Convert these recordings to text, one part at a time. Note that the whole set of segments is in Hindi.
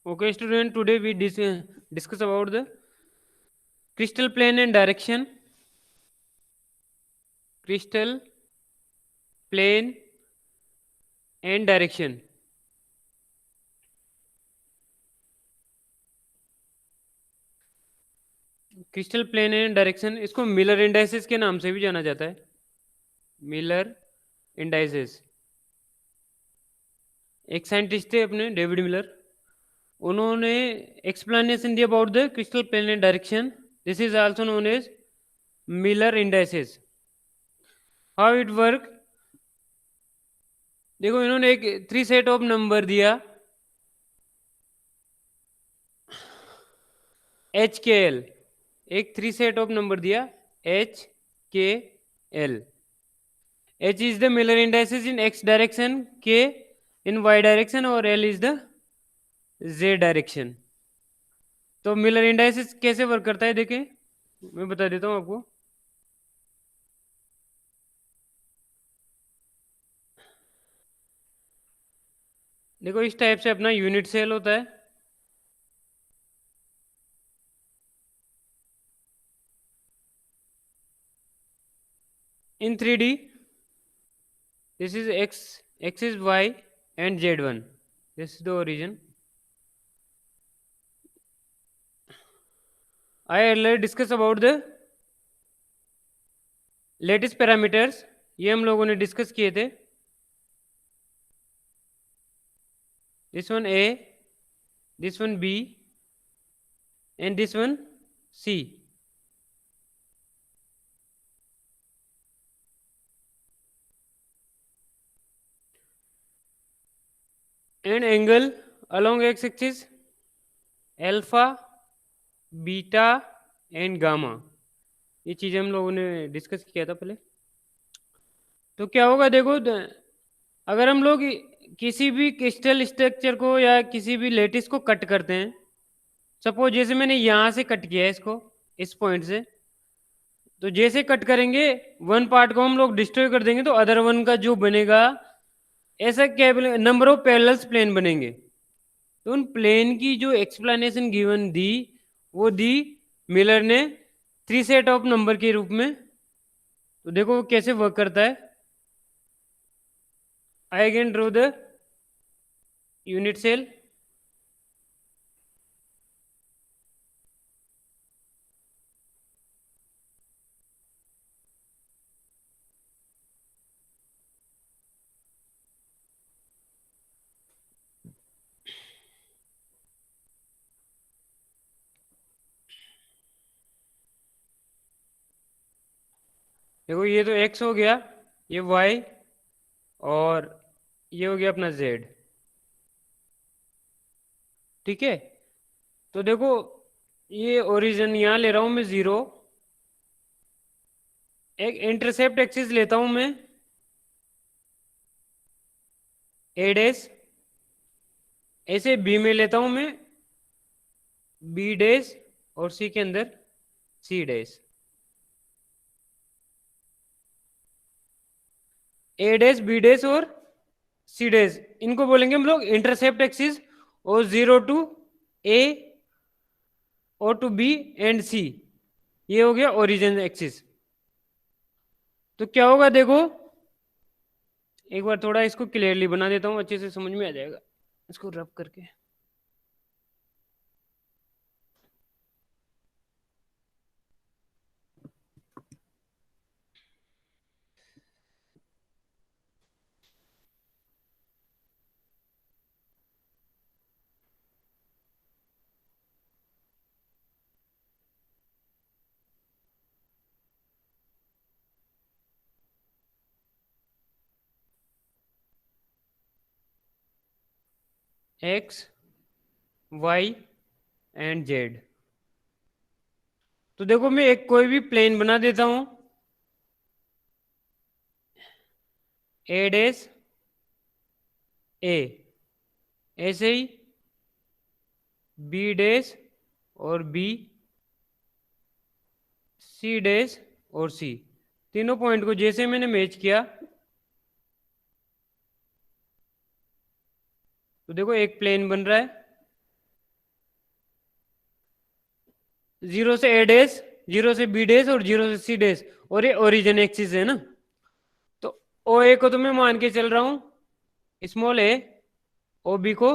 Okay, student, today we discuss about the crystal plane and direction. Crystal plane and direction. Crystal plane and direction, इसको मिलर इंडाइसेस के नाम से भी जाना जाता है. Miller indices. एक साइंटिस्ट थे अपने डेविड मिलर, उन्होंने एक्सप्लेनेशन दिया about the crystal plane and direction. This is also known as Miller indices. How it work? देखो, इन्होंने एक 3 सेट ऑफ नंबर दिया एच के एल. एक 3 सेट ऑफ नंबर दिया H K L. H is the Miller indices in x direction, K in y direction और L is the z direction. तो मिलर इंडाइसिस कैसे वर्क करता है देखें, मैं बता देता हूँ आपको. देखो, इस टाइप से अपना यूनिट सेल होता है. इन 3D, this is x is y and z1. This is the origin. I earlier discussed about the latest parameters. ये हम लोगों ने डिस्कस किए थे. This one A, this one B and this one C. And angle along x-axis alpha, beta and gamma. ये चीज़ें हम लोगों ने डिस्कस किया था पहले. तो क्या होगा देखो, अगर हम लोग किसी भी क्रिस्टल स्ट्रक्चर को या किसी भी लेटिस को कट करते हैं, सपोज जैसे मैंने यहाँ से कट किया है इसको, इस पॉइंट से, तो जैसे कट करेंगे वन पार्ट को हम लोग डिस्ट्रॉय कर देंगे, तो अदर वन का जो बनेगा, ऐसा क्या नंबर ऑफ पैरेलल्स प्लेन बनेंगे. तो उन प्लेन की जो एक्सप्लेनेशन गिवन दी, वो दी मिलर ने 3 सेट ऑफ नंबर के रूप में. तो देखो वो कैसे वर्क करता है. I again draw the unit cell. देखो, ये तो x हो गया, ये y, और ये हो गया अपना z. ठीक है. तो देखो, ये ओरिजिन यहाँ ले रहा हूं मैं 0. एक इंटरसेप्ट एक्सिस लेता हूं मैं a डैश, ऐसे b में लेता हूं मैं b डैश, और c के अंदर c dash. a dash, b dash और c डैश, इनको बोलेंगे हम लोग इंटरसेप्ट एक्सिस. और 0 टू a और टू b एंड c, ये हो गया ओरिजिन एक्सिस. तो क्या होगा देखो, एक बार थोड़ा इसको क्लियरली बना देता हूँ, अच्छे से समझ में आ जाएगा इसको रब करके. X, Y and Z. तो देखो, मैं एक कोई भी प्लेन बना देता हूं, ए डैश ए, ऐसे ही बी डैश और बी, सी डैश और सी. तीनों पॉइंट को जैसे मैंने मैच किया, तो देखो एक प्लेन बन रहा है. 0 से ए डैश, 0 से बी डैश और 0 से सी डैश, और ये ओरिजिन एक्सिस है ना। तो ओ ए को तो मैं मान के चल रहा हूं स्मॉल ए, ओ बी को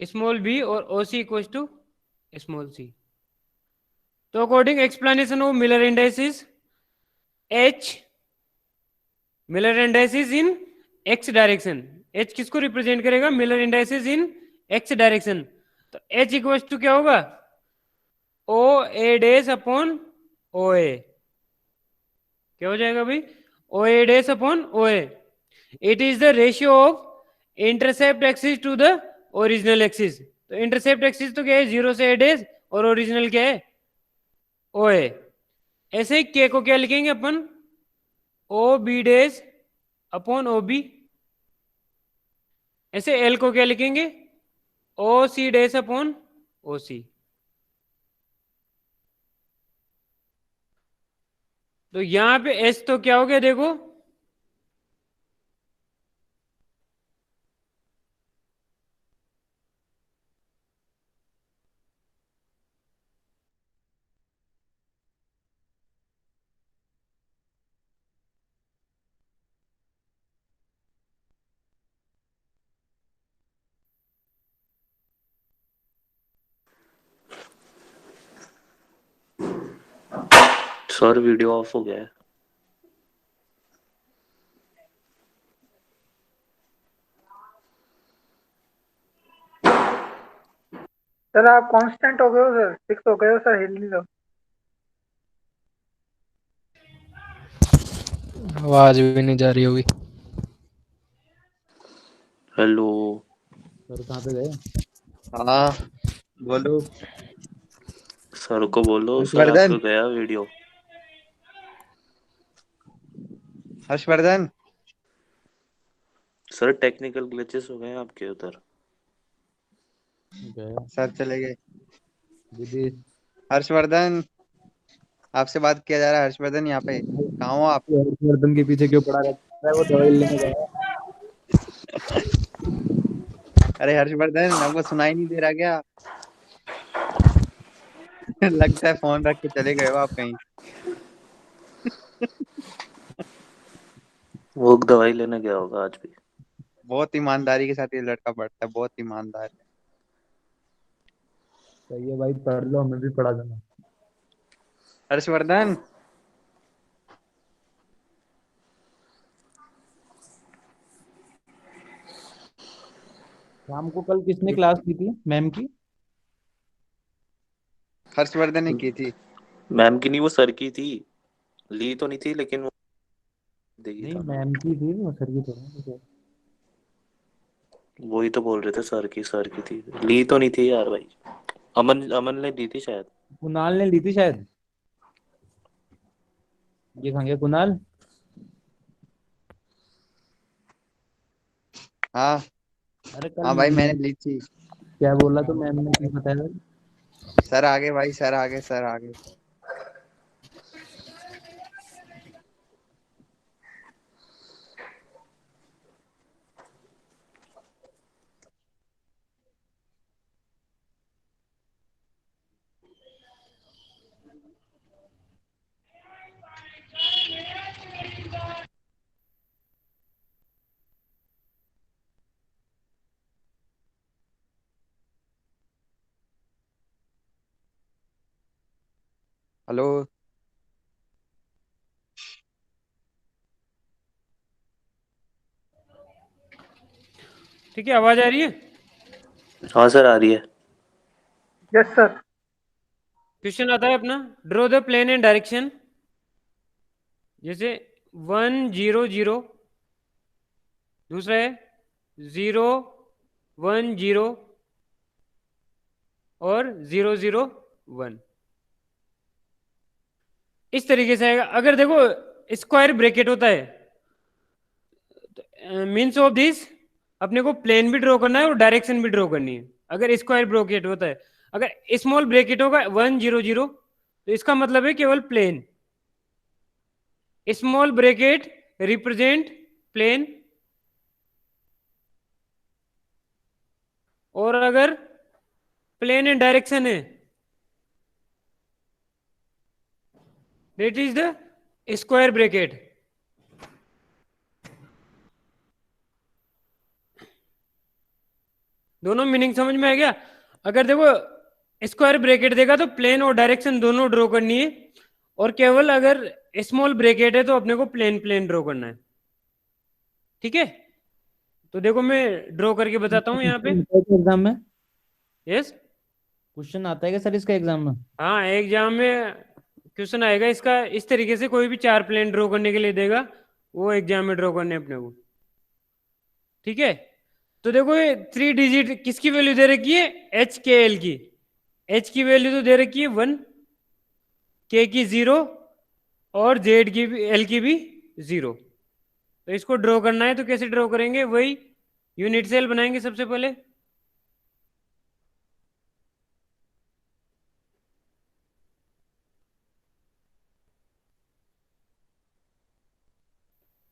स्मॉल बी, और O C equal to small C. तो according explanation of Miller indices, H Miller indices in X direction, H किसको रिप्रेजेंट करेगा? Miller indices in X direction. तो एच इक्वल टू क्या होगा? O A dash upon O A. क्या हो जाएगा भाई? O A dash upon O A. It is the ratio of intercept axis to the original axis. तो इंटरसेप्ट एक्सिस तो क्या है? 0 से ए डैश, और ओरिजिनल क्या है? ओ ए। ऐसे ही के को क्या लिखेंगे अपन? O B dash upon O B. ऐसे एल को क्या लिखेंगे? O C dash upon O C. तो यहां पे एस तो क्या हो गया देखो? सर वीडियो ऑफ हो गया है। सर आप कांस्टेंट हो गए हो सर, फिक्स हो गए हो सर, हिल नहीं रहो। आवाज भी नहीं जा रही होगी। हेलो सर कहाँ पे गए? हाँ बोलो। सर को बोलो, सर हर्षवर्धन, आपका गया video. Harshvardhan sir technical glitches हो गए हैं आपके उधर। गया सर, चले गए। दीदी हर्षवर्धन, आपसे बात किया जा रहा है। हर्षवर्धन यहाँ पे कहाँ हो आप? हर्षवर्धन के पीछे क्यों पड़ा रहता है? वो दवाई लेने गया। अरे हर्षवर्धन, आपको सुनाई नहीं दे रहा क्या? लगता है फोन रख के चले गए हो आप कहीं। वो दवाई लेने गया होगा आज भी। बहुत ईमानदारी के साथ ये लड़का पढ़ता है, बहुत ईमानदार है। सही है भाई, पढ़ लो, हमें भी पढ़ा देना। हर्षवर्धन, शाम को कल किसने क्लास की थी मैम की? हर्षवर्धन ने की थी। मैम की नहीं, वो सर की थी। ली तो नहीं थी, लेकिन वो देगी नहीं, था। मैम की थी वो, सर की थोड़ी ना थी। वही तो बोल रहे थे, सर की थी। ली तो नहीं थी यार भाई। अमन अमन ने दी थी शायद। कुणाल ने ली थी शायद। ये कहाँ गया कुणाल? हाँ अरे कल हाँ भाई, मैंने ली थी। क्या बोला तो मैम ने, क्या बताया? सर आगे भाई, सर आगे, सर आगे। हेलो। ठीक है, आवाज आ रही है? हाँ सर, आ रही है। Yes sir. क्वेश्चन आता है अपना, draw the plane and direction. जैसे 1 0 0, दूसरा है 0 1 0 और 0 0 1। इस तरीके से आएगा। अगर देखो स्क्वायर ब्रैकेट होता है, मीन्स ऑफ दिस अपने को प्लेन भी ड्रॉ करना है और डायरेक्शन भी ड्रॉ करनी है। अगर स्क्वायर ब्रैकेट होता है, अगर स्मॉल ब्रैकेट होगा 1 0 0, तो इसका मतलब है केवल plane. Small bracket represent plane, और अगर प्लेन एंड डायरेक्शन है that is the square bracket. दोनों मीनिंग समझ में आ गया? अगर देखो स्क्वायर ब्रैकेट देगा तो प्लेन और डायरेक्शन दोनों ड्रॉ करनी है, और केवल अगर स्मॉल ब्रैकेट है तो अपने को प्लेन प्लेन ड्रॉ करना है। ठीक है, तो देखो मैं ड्रॉ करके बताता हूँ यहाँ पे। एग्जाम में यस, क्वेश्चन आता है क्या सर इसका एग्जाम में? हाँ एग्जाम में क्वेश्चन आएगा इसका। इस तरीके से कोई भी 4 प्लेन ड्रॉ करने के लिए देगा, वो एग्जाम में ड्रॉ करने अपने को। ठीक है, तो देखो ये 3 डिजिट किसकी वैल्यू दे रखी है? एच के एल की। एच की वैल्यू तो दे रखी है 1, के की 0 और जेड की भी, एल की भी 0। तो इसको ड्रॉ करना है, तो कैसे ड्रॉ करेंगे? वही यूनिट सेल बनाएंगे सबसे पहले।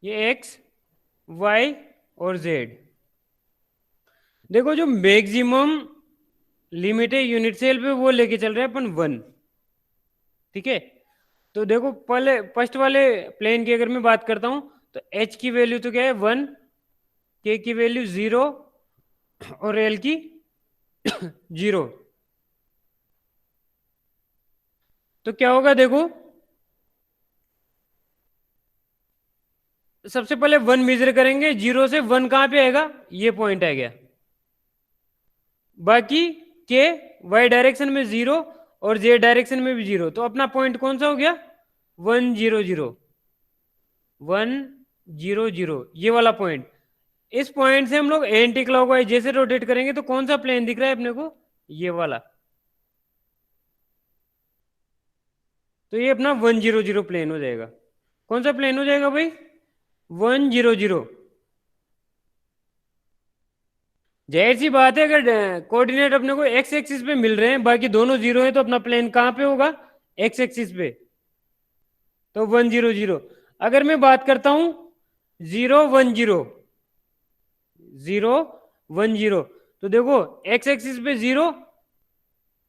ये एक्स, वाई और जेड। देखो जो मैक्सिमम लिमिट है यूनिट सेल पे वो लेके चल रहे हैं अपन 1। ठीक है, तो देखो पहले फर्स्ट वाले प्लेन की अगर मैं बात करता हूं तो एच की वैल्यू तो क्या है 1, के की वैल्यू 0 और एल की 0। तो क्या होगा देखो, सबसे पहले 1 मेजर करेंगे, 0 से 1 कहां पे आएगा? ये पॉइंट आ गया। बाकी के वाई डायरेक्शन में 0 और जे डायरेक्शन में भी 0, तो अपना पॉइंट कौन सा हो गया? 1 0 0 1 0 0, ये वाला पॉइंट। इस पॉइंट से हम लोग एंटी क्लॉकवाइज जैसे रोटेट करेंगे तो कौन सा प्लेन दिख रहा है अपने को? ये वाला। तो ये अपना 1 0 0 प्लेन हो जाएगा। कौन सा प्लेन हो जाएगा भाई? 1 0 0। जाहिर सी बात है, अगर कोऑर्डिनेट अपने को एक्स एक्सिस पे मिल रहे हैं, बाकी दोनों 0 है, तो अपना प्लेन कहां पे होगा? एक्स एक्सिस पे। तो 1 0 0। अगर मैं बात करता हूं 0 1 0 0 1 0, तो देखो एक्स एक्सिस पे 0,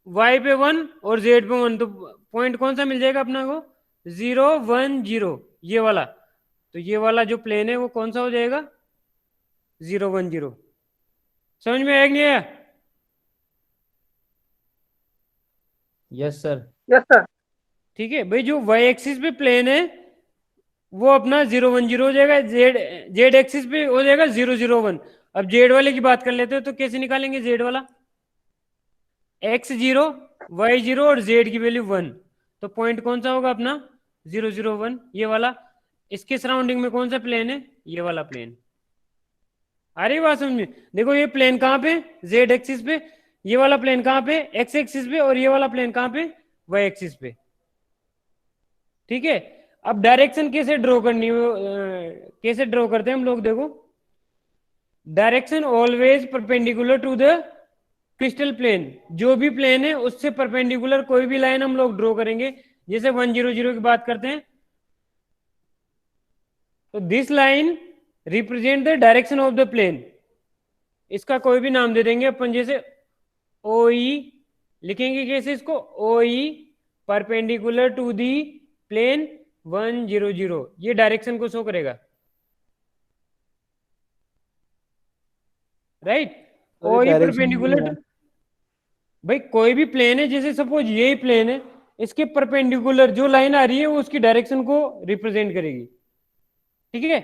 वाई पे 1 और जेड पे 1, तो पॉइंट कौन सा मिल जाएगा अपना को? 0 1 0, ये वाला। तो ये वाला जो प्लेन है वो कौन सा हो जाएगा? 0 1 0। समझ में आया कि नहीं आया? Yes sir. Yes sir. ठीक है भाई, जो वाई एक्सिस पे प्लेन है वो अपना 0 1 0 हो जाएगा, जेड जेड एक्सिस पे हो जाएगा 0 0 1। अब जेड वाले की बात कर लेते हो, तो कैसे निकालेंगे जेड वाला? एक्स 0 वाई 0 और जेड की वैल्यू 1, तो पॉइंट कौन सा होगा अपना? 0 0 1, ये वाला। इसके सराउंडिंग में कौन सा प्लेन है? ये वाला प्लेन। आ रही बात समझ में? देखो ये प्लेन कहां पे? जेड एक्सिस पे। ये वाला प्लेन कहां पे? एक्स एक्सिस पे। और ये वाला प्लेन कहां पे? वाई एक्सिस पे। ठीक है, अब डायरेक्शन कैसे ड्रॉ करनी है? कैसे ड्रॉ करते हैं हम लोग? देखो, direction always perpendicular to the crystal plane. जो भी प्लेन है उससे परपेंडिकुलर कोई भी लाइन हम लोग ड्रॉ करेंगे। जैसे 1 0 0 की बात करते हैं, तो this line represent the direction of the plane. इसका कोई भी नाम दे देंगे अपन, जैसे ओ ई लिखेंगे। कैसे इसको? O E perpendicular to the plane 1 0 0, ये डायरेक्शन को शो करेगा। Right, O E perpendicular. भाई कोई भी प्लेन है, जैसे सपोज यही प्लेन है, इसके परपेंडिकुलर जो लाइन आ रही है वो उसकी डायरेक्शन को रिप्रेजेंट करेगी। ठीक है,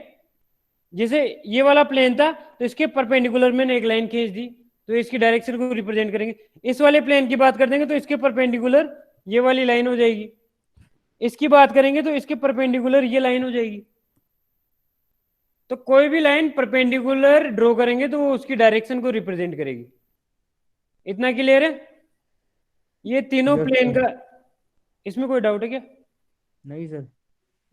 जैसे ये वाला प्लेन था तो इसके परपेंडिकुलर मैंने एक लाइन खींच दी, तो इसकी डायरेक्शन को रिप्रेजेंट करेंगे। इस वाले प्लेन की बात कर देंगे तो इसके परपेंडिकुलर ये वाली लाइन हो जाएगी। इसकी बात करेंगे तो इसके परपेंडिकुलर ये लाइन हो जाएगी। तो कोई भी लाइन परपेंडिकुलर ड्रॉ करेंगे तो वो उसकी डायरेक्शन को रिप्रेजेंट करेगी। इतना क्लियर है? ये तीनों प्लेन का। इसमें कोई डाउट है क्या? नहीं सर।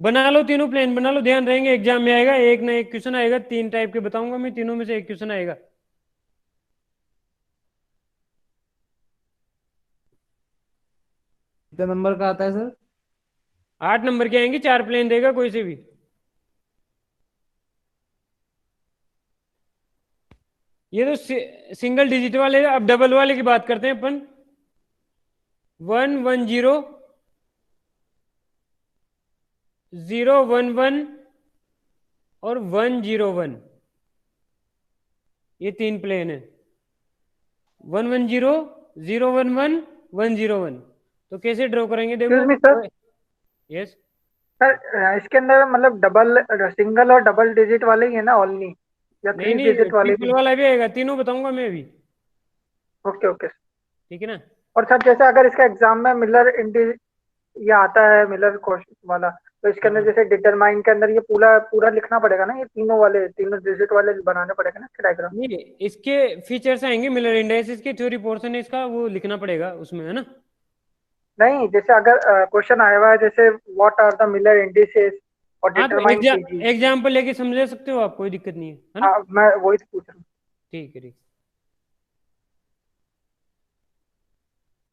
बना लो, तीनों प्लेन बना लो, ध्यान रहेंगे एग्जाम में आएगा, एक ना एक क्वेश्चन आएगा। 3 टाइप के बताऊंगा मैं, तीनों में से एक क्वेश्चन आएगा। कितने नंबर का आता है सर? 8 नंबर के आएंगे, 4 प्लेन देगा कोई से भी। ये तो सिंगल डिजिट वाले। अब डबल वाले की बात करते हैं अपन। 1 1 0 011 और 101, ये 3 प्लेन है। 110, 011, 101। तो कैसे ड्रॉ करेंगे देखो। Excuse me sir, yes, sir इसके अंदर मतलब डबल, सिंगल और डबल डिजिट वाले ही है ना ओनली, या नहीं 3 नहीं, डिजिट वाले ट्रिपल भी? वाला भी आएगा, तीनों बताऊंगा मैं अभी। Okay okay. ठीक है ना। और सर जैसे अगर इसका एग्जाम में मिलर इंडी ये आता है, मिलर क्वेश्चन वाला, तो इसके अंदर हाँ जैसे डिटरमाइन के अंदर ये पूरा पूरा लिखना पड़ेगा ना, ये तीनों वाले, तीनों डिजिट वाले बनाने पड़ेगा ना इसके डायग्राम? नहीं, इसके फीचर्स आएंगे मिलर इंडाइसिस के, थ्योरी पोर्शन है इसका, वो लिखना पड़ेगा उसमें, है ना। नहीं, जैसे अगर क्वेश्चन आया हुआ है जैसे what are the Miller indices और हाँ, तो डिटरमाइन कीजिए। एग्जाम्पल लेके समझा सकते हो आप, कोई दिक्कत नहीं है ना। हाँ, मैं वही तो पूछ रहा हूँ। ठीक है, ठीक।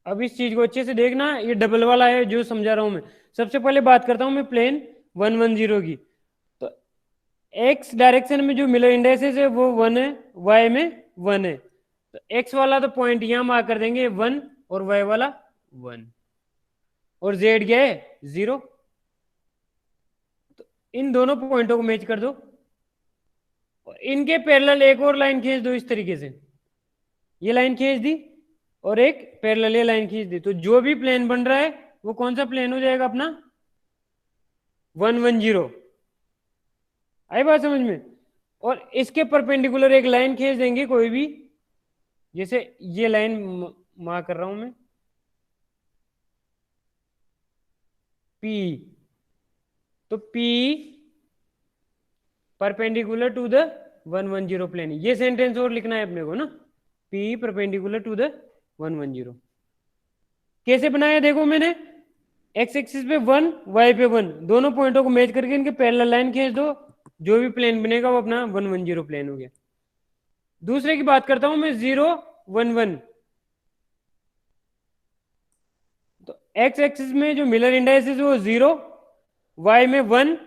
अब इस चीज को अच्छे से देखना, ये डबल वाला है जो समझा रहा हूं मैं। सबसे पहले बात करता हूं मैं प्लेन 110 की। तो एक्स डायरेक्शन में जो मिलर इंडाइसेस है वो 1 है, वाई में 1 है। तो एक्स वाला तो पॉइंट यहां मार्क कर देंगे 1, और वाई वाला 1, और जेड क्या है 0। तो इन दोनों पॉइंटों को मैच कर दो, और इनके पैरेलल एक और लाइन खींच दो इस तरीके से। ये लाइन खींच दी, और एक पैरेलल ये लाइन खींच दी, तो जो भी प्लेन बन रहा है वो कौन सा प्लेन हो जाएगा अपना? 110। आई बात समझ में? और इसके परपेंडिकुलर एक लाइन खींच देंगे कोई भी, जैसे ये लाइन मार्क कर रहा हूं मैं, पी। तो P perpendicular to the 110 plane. ये सेंटेंस और लिखना है अपने को ना, पी परपेंडिकुलर टू द 110। कैसे बनाया देखो मैंने, एक्स एक्सिस पे 1, वाई पे 1, दोनों पॉइंटों को मैच करके इनके पैरेलल लाइन खींच दो, जो भी प्लेन बनेगा वो अपना 110 प्लेन हो गया। दूसरे की बात करता हूं मैं, 011। तो एक्स एक्सिस में जो मिलर इंडाइसिस है वो 0, वाई में 1,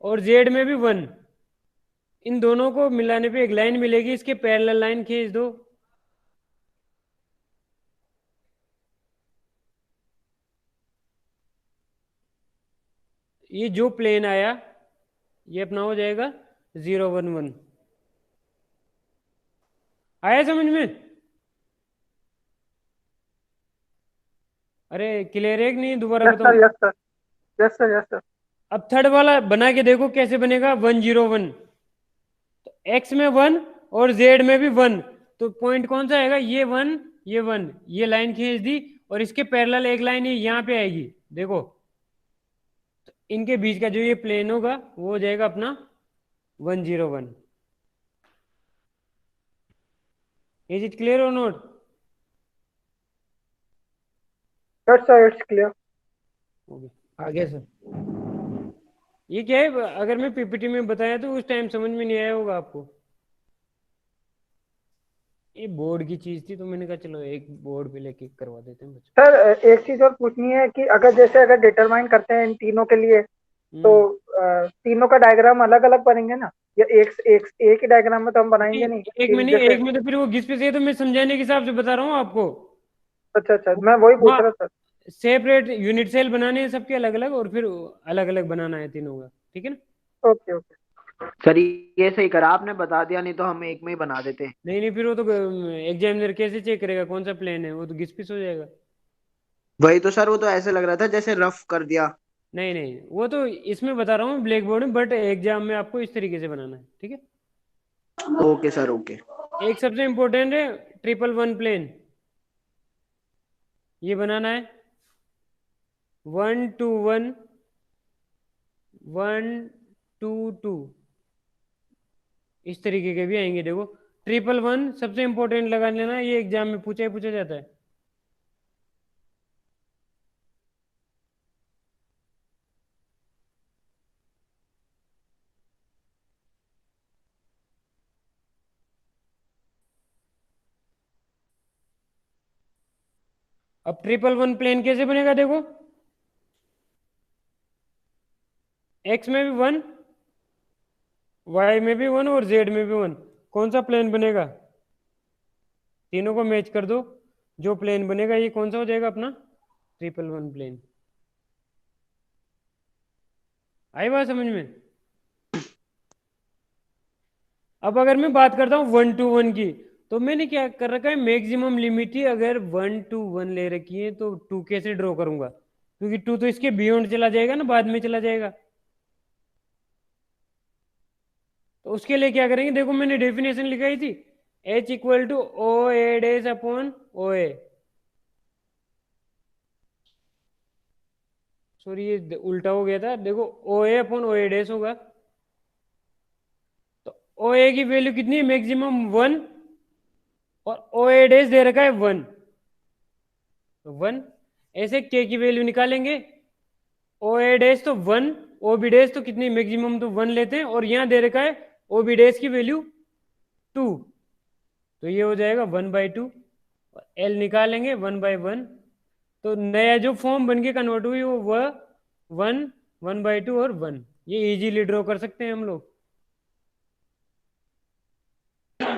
और जेड में भी 1। इन दोनों को मिलाने पे एक लाइन मिलेगी, इसके पैरेलल लाइन खींच दो। ये जो प्लेन आया ये अपना हो जाएगा 011। आया समझ में? अरे क्लियर है कि नहीं, दोबारा यस बताओ। Sir, yes sir, yes sir, yes sir. अब थर्ड वाला बना के देखो कैसे बनेगा, 101। तो एक्स में 1 और जेड में भी 1, तो पॉइंट कौन सा आएगा? ये 1, ये 1। ये लाइन खींच दी, और इसके पैरेलल एक लाइन ये यहाँ पे आएगी देखो। तो इनके बीच का जो ये प्लेन होगा वो हो जाएगा अपना 101। इज इट क्लियर और not? Yes sir, it's clear. आगे सर। ये क्या है, अगर मैं पीपीटी में बताया तो उस टाइम समझ में नहीं आया होगा आपको। ये बोर्ड की चीज थी तो मैंने कहा चलो एक बोर्ड पे लेके करवा देते हैं बच्चों। सर एक चीज और पूछनी है कि अगर जैसे अगर डिटरमाइन करते हैं इन तीनों के लिए, तो तीनों का डायग्राम अलग अलग बनेंगे ना, या एक ही डायग्राम में तो हम बनाएंगे नहीं एक कि में नहीं, जैसे? एक में तो फिर वो घिस पिस है, तो मैं समझाने के हिसाब से बता रहा हूँ आपको। अच्छा अच्छा, मैं वही पूछ रहा था। सेपरेट यूनिट सेल बनाने हैं सबके अलग अलग, और फिर अलग अलग बनाना है तीनों का, ठीक है ना। Okay okay. सर ये सही करा आपने, बता दिया, नहीं तो हम एक में ही बना देते। नहीं नहीं, फिर वो तो एग्जामिनर कैसे चेक करेगा कौन सा प्लेन है, वो तो घिस पिस हो जाएगा। वही तो सर, वो तो ऐसे लग रहा था जैसे रफ कर दिया। नहीं नहीं, वो तो इसमें बता रहा हूँ ब्लैक बोर्ड में, बट एग्जाम में आपको इस तरीके से बनाना है, ठीक है। Okay sir, okay. एक सबसे इंपॉर्टेंट है 111 प्लेन, ये बनाना है। 121, 122, इस तरीके के भी आएंगे देखो। 111 सबसे इंपॉर्टेंट लगा लेना, ये एग्जाम में पूछा ही पूछा जाता है। अब 111 प्लेन कैसे बनेगा देखो, एक्स में भी 1, वाई में भी 1, और जेड में भी 1। कौन सा प्लेन बनेगा? तीनों को मैच कर दो, जो प्लेन बनेगा ये कौन सा हो जाएगा अपना? 111 प्लेन। आई बात समझ में? अब अगर मैं बात करता हूँ 1 to 1 की, तो मैंने क्या कर रखा है, मैक्सिमम लिमिट ही अगर 1 to 1 ले रखी है तो 2 कैसे ड्रॉ करूंगा, क्योंकि 2 तो इसके बियॉन्ड चला जाएगा ना, बाद में चला जाएगा। तो उसके लिए क्या करेंगे, देखो मैंने डेफिनेशन लिखाई थी, H equal two O A dash upon O A. Sorry ये उल्टा हो गया था, देखो ओ ए अपॉन ओ ए डैश होगा। तो ओ ए की वैल्यू कितनी है, मैक्सिमम 1, और ओ ए डैश दे रखा है 1, तो 1। ऐसे के की वैल्यू निकालेंगे, ओ ए डैश तो 1, ओ बी डैश तो कितनी, मैक्सिमम तो 1 लेते हैं, और यहाँ दे रखा है ओ बी डैश की वैल्यू 2, तो ये हो जाएगा 1/2। एल निकालेंगे 1/1, तो नया जो फॉर्म बन के कन्वर्ट हुई वो 1, 1/2 और 1, ये इजीली ड्रॉ कर सकते हैं हम लोग।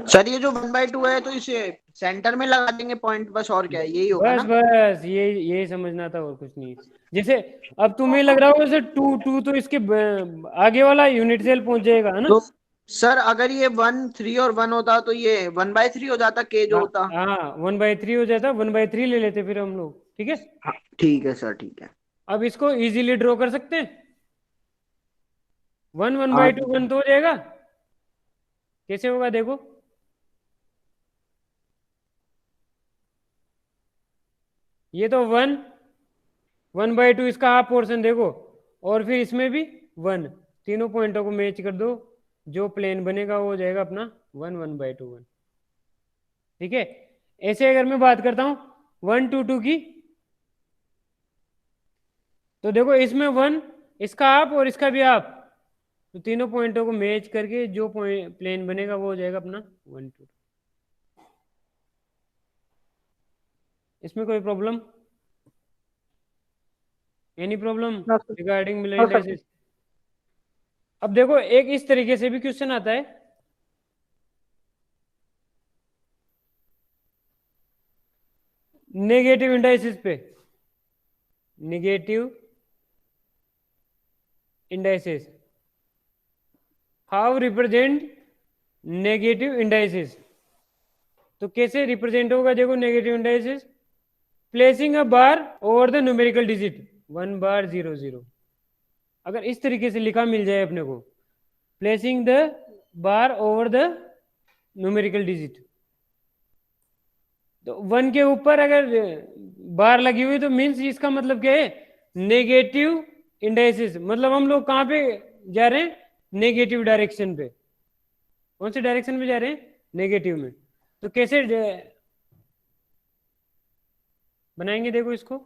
सर ये जो 1/2 है तो इसे सेंटर में लगा देंगे पॉइंट, बस, और क्या है, यही होगा बस ना? बस ये समझना था, और कुछ नहीं। जैसे अब तुम्हें लग रहा होगा सर 2 तो इसके आगे वाला यूनिट सेल पहुंच जाएगा, है ना? तो सर अगर ये 1 3 और 1 होता तो ये 1/3 हो जाता, के जो होता। हाँ 1/3 हो जाता, 1/3 ले लेते फिर हम लोग, ठीक है। हाँ, ठीक है सर, ठीक है। अब इसको इजीली ड्रॉ कर सकते हैं, 1/2 हाँ 1 तो हो जाएगा। कैसे होगा देखो, ये तो 1/2 इसका हाफ पोर्शन देखो, और फिर इसमें भी 1, तीनों पॉइंटों को मैच कर दो, जो प्लेन बनेगा वो हो जाएगा अपना 1/2 1, ठीक है। ऐसे अगर मैं बात करता हूं 1 to 2 की, तो देखो इसमें 1, इसका हाफ और इसका भी हाफ, तो तीनों पॉइंटों को मैच करके जो प्लेन बनेगा वो हो जाएगा अपना 1 to 2। इसमें कोई problem, any problem No, sir. Regarding Miller No, sir. Indices? अब देखो एक इस तरीके से भी क्वेश्चन आता है, नेगेटिव इंडाइसिस पे, negative indices, how represent negative indices. तो कैसे रिप्रेजेंट होगा, देखो negative indices, placing a bar over the numerical digit 1 बार 0 0। अगर इस तरीके से लिखा मिल जाए अपने को, placing the bar over the numerical digit, तो 1 के ऊपर अगर बार लगी हुई तो मीन्स इसका मतलब क्या है, नेगेटिव इंडाइसिस। मतलब हम लोग कहाँ पे जा रहे हैं, नेगेटिव डायरेक्शन पे। कौन से डायरेक्शन में जा रहे हैं, नेगेटिव में। तो कैसे बनाएंगे देखो इसको,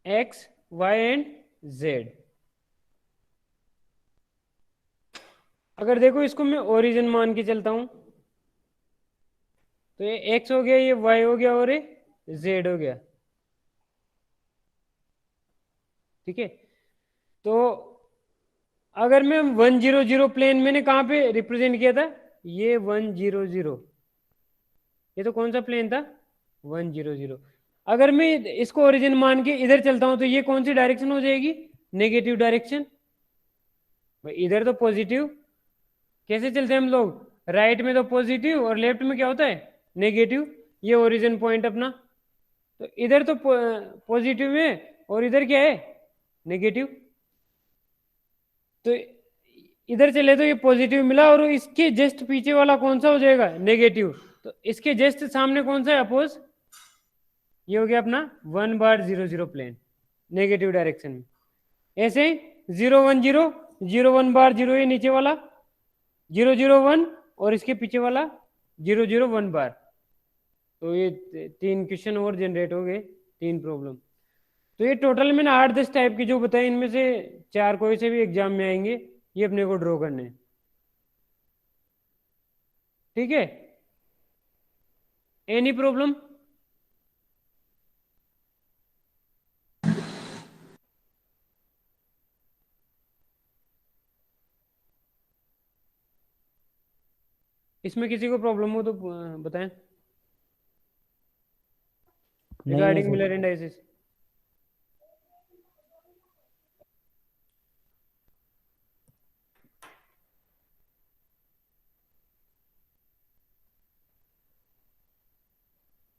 एक्स वाई एंड जेड। अगर देखो इसको मैं ओरिजिन मान के चलता हूं, तो ये एक्स हो गया, ये वाई हो गया, और ये जेड हो गया, ठीक है। तो अगर मैं 1 0 0 प्लेन मैंने कहाँ पे रिप्रेजेंट किया था, ये 1 0 0, ये तो कौन सा प्लेन था, 1 0 0। अगर मैं इसको ओरिजिन मान के इधर चलता हूं तो ये कौन सी डायरेक्शन हो जाएगी, नेगेटिव डायरेक्शन। भाई इधर तो पॉजिटिव, कैसे चलते हैं हम लोग, राइट में तो पॉजिटिव और लेफ्ट में क्या होता है, नेगेटिव। ये ओरिजिन पॉइंट अपना, तो इधर तो पॉजिटिव है और इधर क्या है, नेगेटिव। तो इधर चले तो ये पॉजिटिव मिला, और इसके जस्ट पीछे वाला कौन सा हो जाएगा, नेगेटिव। तो इसके जस्ट सामने कौन सा है, अपोज, ये हो गया अपना 1 बार 0 0 प्लेन, नेगेटिव डायरेक्शन में। ऐसे 0 1 0 0 1 बार 0, ये नीचे वाला 0 0 1, और इसके पीछे वाला 0 0 1 बार। तो ये 3 क्वेश्चन और जनरेट हो गए, 3 प्रॉब्लम। तो ये टोटल मैंने 8-10 टाइप के जो बताए, इनमें से 4 कोई से भी एग्जाम में आएंगे, ये अपने को ड्रॉ करने हैं, ठीक है। Any problem? इसमें किसी को प्रॉब्लम हो तो बताएं नहीं है रिगार्डिंग सर। Miller indices.